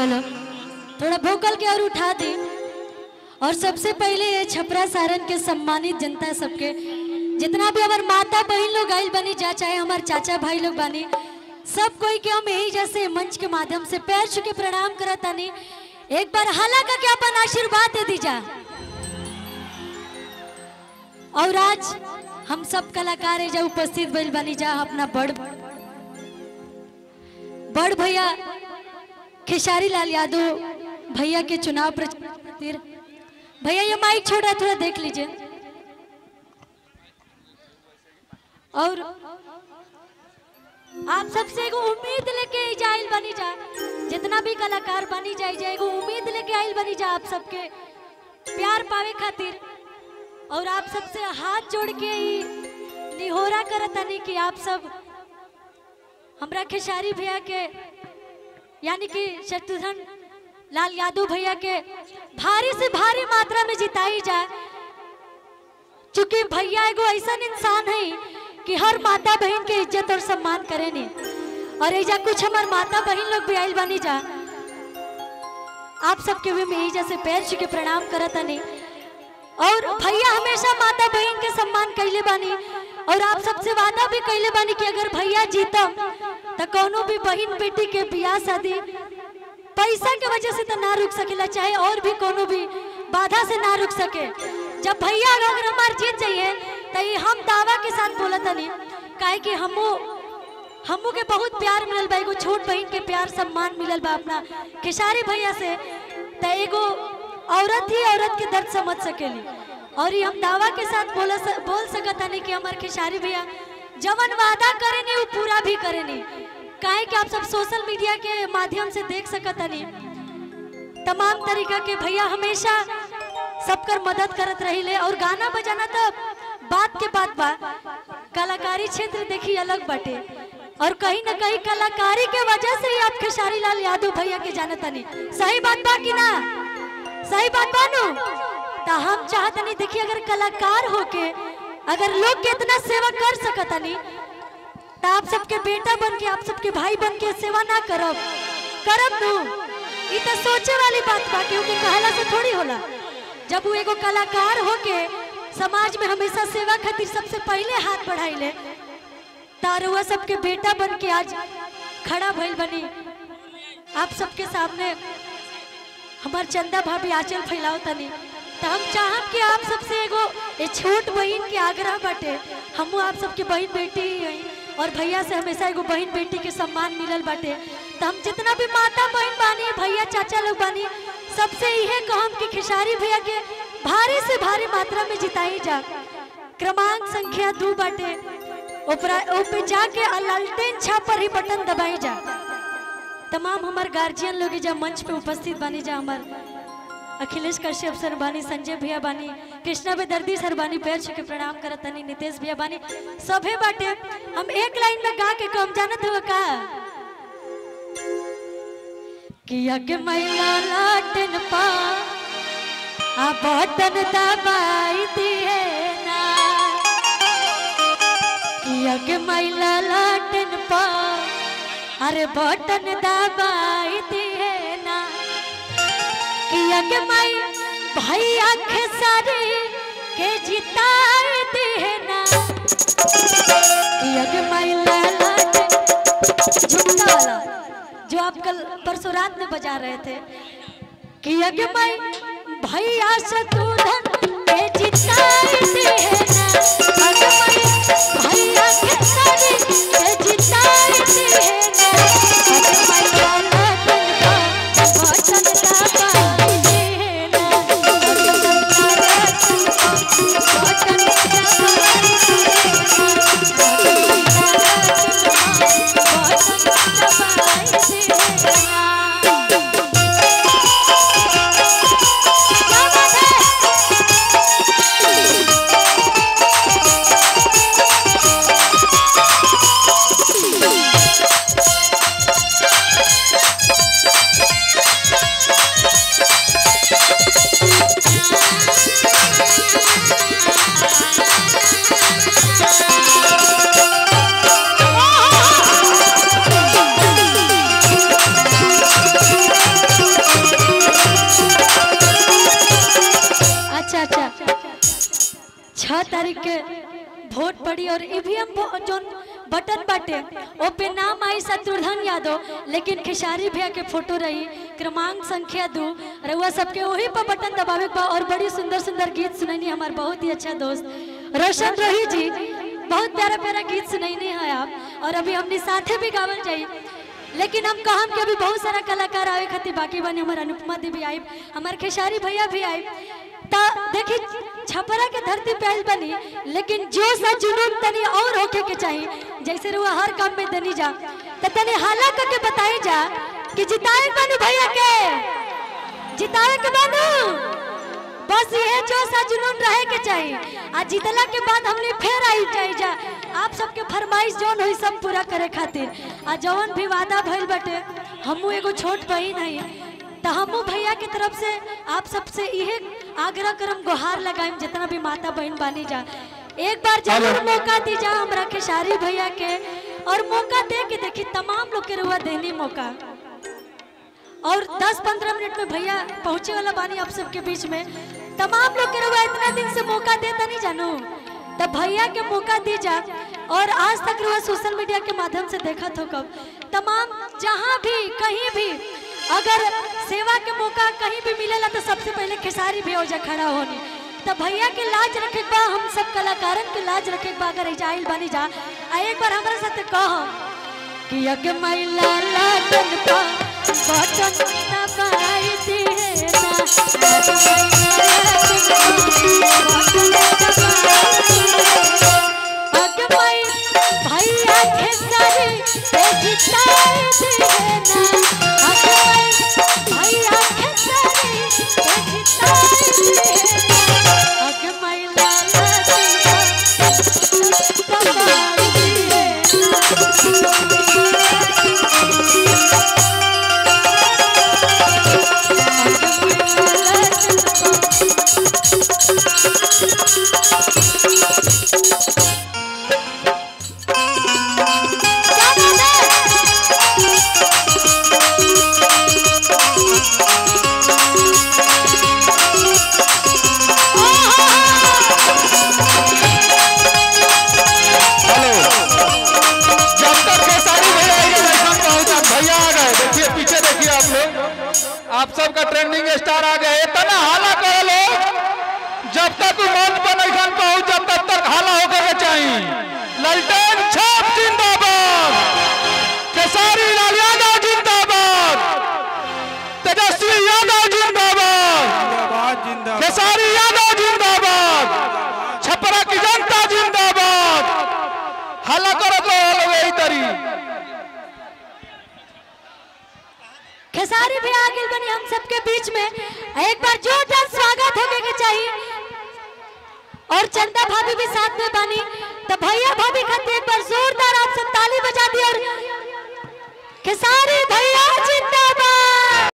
Hello, थोड़ा भोकल के और उठा दे। और सबसे पहले ये छपरा सारण के सम्मानित जनता सबके जितना भी हमारे माता बहन लोग आइल बनी जा, चाहे हमारे चाचा भाई लोग बनी, सब कोई के हम यही जैसे मंच के माध्यम से पैर छू के प्रणाम करतानी। एक बार हाला का क्या अपन आशीर्वाद दे दीजा। और आज हम सब कलाकार जो उपस्थित भइल बनी जा, अपना बड़ भैया खेसारी लाल यादव भैया के चुनाव प्रचार। भैया ये माइक छोड़ रहा, थोड़ा देख लीजिए। और आप सबसे एगो उम्मीद लेके जाइल बनी जा, जितना भी कलाकार बनी जाए एगो उम्मीद लेके आइल बनी जा आप सबके प्यार पावे खातिर। और आप सबसे हाथ जोड़ के ही निहोरा करतनी कि आप सब हमरा खेसारी भैया के यानी कि शत्रुघ्न लाल यादव भैया के भारी से भारी मात्रा में जिताई जाए। चूंकि भैया एगो ऐसा इंसान है कि हर माता बहन के इज्जत और सम्मान करे नहीं। और ऐजा कुछ हमार माता बहन लोग भी आइल बनी जा, आप सबके भी मैं जैसे पैर छू के प्रणाम करता नहीं। और भैया हमेशा माता बहन के सम्मान कैले बानी। और आप सबसे वादा भी कैले बानी कि अगर भैया जीतम तो कोनो भी बहन बेटी के बियाह शादी पैसा के वजह से तो ना रुक सकेला, चाहे और भी कोनो भी बाधा से ना रुक सके। जब भैया अगर हमार जीत जाइए तो ये हम दावा के साथ बोलता नहीं, काहे कि हमू के बहुत प्यार मिलल बा, एगो छोट बहन के प्यार सम्मान मिलल बा अपना खेसारी भैया से। तो एगो औरत ही औरत के दर्द समझ सकेली। और ये हम दावा के साथ बोल सकता नहीं कि हमारे खेसारी भैया जवन वादा करे नहीं वो पूरा भी करे नहीं। काहे कि आप सब सोशल मीडिया के माध्यम से देख सकता नहीं, तमाम तरीका के भैया हमेशा सबकर मदद करत रही ले। और गाना बजाना तो बात के बात बा, कलाकारी क्षेत्र देखी अलग बाटे। और कहीं ना कहीं कलाकारी के वजह से ही आप खेसारी लाल यादव भैया के जानता नहीं। सही बात बा कि ना? सही बात बानू। तो हम चाहते नहीं, देखिए अगर कलाकार होके अगर लोग के इतना सेवा कर सकता नहीं तो आप सबके बेटा बन के, आप सबके भाई बन के सेवा ना करब नू, ये तो सोचे वाली बात बा। क्योंकि कहला से थोड़ी होला। जब वो एगो कलाकार होके समाज में हमेशा सेवा खातिर सबसे पहले हाथ बढ़ाइले, तारुआ सबके बेटा बन के आज खड़ा भइल बनी आप सबके सामने। हमार चंदा भाभी आंचल फैलाओ तनी। तो हम चाहब कि आप सबसे एगो छोट बहन के आग्रह बाटे, हमू आप सबके बहन बेटी ही और भैया से हमेशा एगो बहन बेटी के सम्मान मिलल बाटे। तो हम जितना भी माता बहन बानी, भैया चाचा लोग बानी, सबसे यह कहम कि खेसारी भैया के भारी से भारी मात्रा में जिताई जा। क्रमांक संख्या 2 बाटे, ऊपर जाके लालटेन छाप पर ही बटन दबाई जा। तमाम हमार गार्जियन लोग जब मंच पे उपस्थित बानी जा, हमार अखिलेश कश्यप सर बानी, संजय भैया बानी, कृष्णा बेदर्दी सर बानी, पैर छू के प्रणाम करत तनी, नितेश भैया बानी, सभे बाटे। हम एक लाइन में गा के कम जानत हुआ का किया के मैला लाटन पा आ बटन दबाई दिए ना, किया के मैला लाटन पा अरे बटन दबाई दिए ना, किया के माई भैया खेसारी के जिताई दिए ना, किया के माई झुमका वाला जो आप कल परसों रात में बजा रहे थे, किया के माई भैया शत्रुघ्न के जिताई दिए ना, किया के माई भैया खेसारी के जिताई दिए ना, किया के माई वोट पड़ी और ईवीएम जो बटन बाटे ओ पे नाम आई शत्रुघ्न यादव, लेकिन खेसारी भैया के फोटो रही क्रमांक संख्या 2। रउआ सबके वही पर बटन दबावे बा और बड़ी सुंदर सुंदर गीत सुनैनी हमार बहुत ही अच्छा दोस्त रोशन रोही जी, बहुत प्यारा प्यारा गीत सुनैनी है आप। और अभी हमने साथे भी गावल जाई, लेकिन हम कहम कि अभी बहुत सारा कलाकार आए खातिर बाकी बने। हमारे अनुपमा देवी आई, हमारे खेसारी भैया भी आए। ता देखी छपरा के धरती पे आइल बनी, लेकिन जो सा जुनून तनी और होके के चाहिए, जैसे रुआ हर काम में दनी जा तो तनी हाला करके बताई जा कि जिताए बानू भैया के, जिताए के बानू, बस ये जो सा जुनून रहे के चाहिए। आज जीतला के बाद हमने फिर आई जाए जा आप सबके फरमाइश जौन हुई सब पूरा करे खातिर। आ जौन भी वादा भइल बटे, हमू एगो छोट बहन है तो हमू भैया के तरफ से आप सबसे यही आग्रह करम, गुहार लगाएं जितना भी माता बहन बानी जा, एक बार जरूर मौका दी जा हमरा खेसारी भैया के। और मौका दे के देखी तमाम लोग के रुआ देनी मौका। और 10-15 मिनट में भैया पहुंचे वाला बानी आप सबके बीच में। तमाम लोग के रुआ इतना दिन से मौका देता नहीं जानू, तब भैया के मौका दी जा। और आज तक रुआ सोशल मीडिया के माध्यम से देखा तो कब तमाम जहां भी कहीं भी अगर सेवा के मौका कहीं भी मिलेला तो सबसे पहले खेसारी भी ओजा खड़ा होनी। तो भैया के लाज रखे बा, हम सब कलाकारन के लाज रखे बा। अगर जाइल बनी जा एक बार हमारे साथ कह कि अग मैला लागन पा बटन दबाई दे भैया खेसारी जिताई आप सबका ट्रेंडिंग स्टार आ गए। इतना हाला करो लोग, जब तक मंच पर नहीं पहुंच जब तक हाला होकर के चाहिए। ललटेन छाप जिंदाबाद, खेसारी लाल यादव जिंदाबाद, तेजस्वी यादव जिंदाबाद, खेसारी यादव जिंदाबाद, छपरा की जनता जिंदाबाद। हाला करो तो यही तरी खेसारी भी आगे बनी हम सबके बीच में। एक बार जोरदार स्वागत होने के चाहिए। और चंदा भाभी भी साथ में बनी, तो भैया भाभी खाते एक बार जोरदार आप सब ताली बजा दी। और खेसारी भैया जिंदाबाद।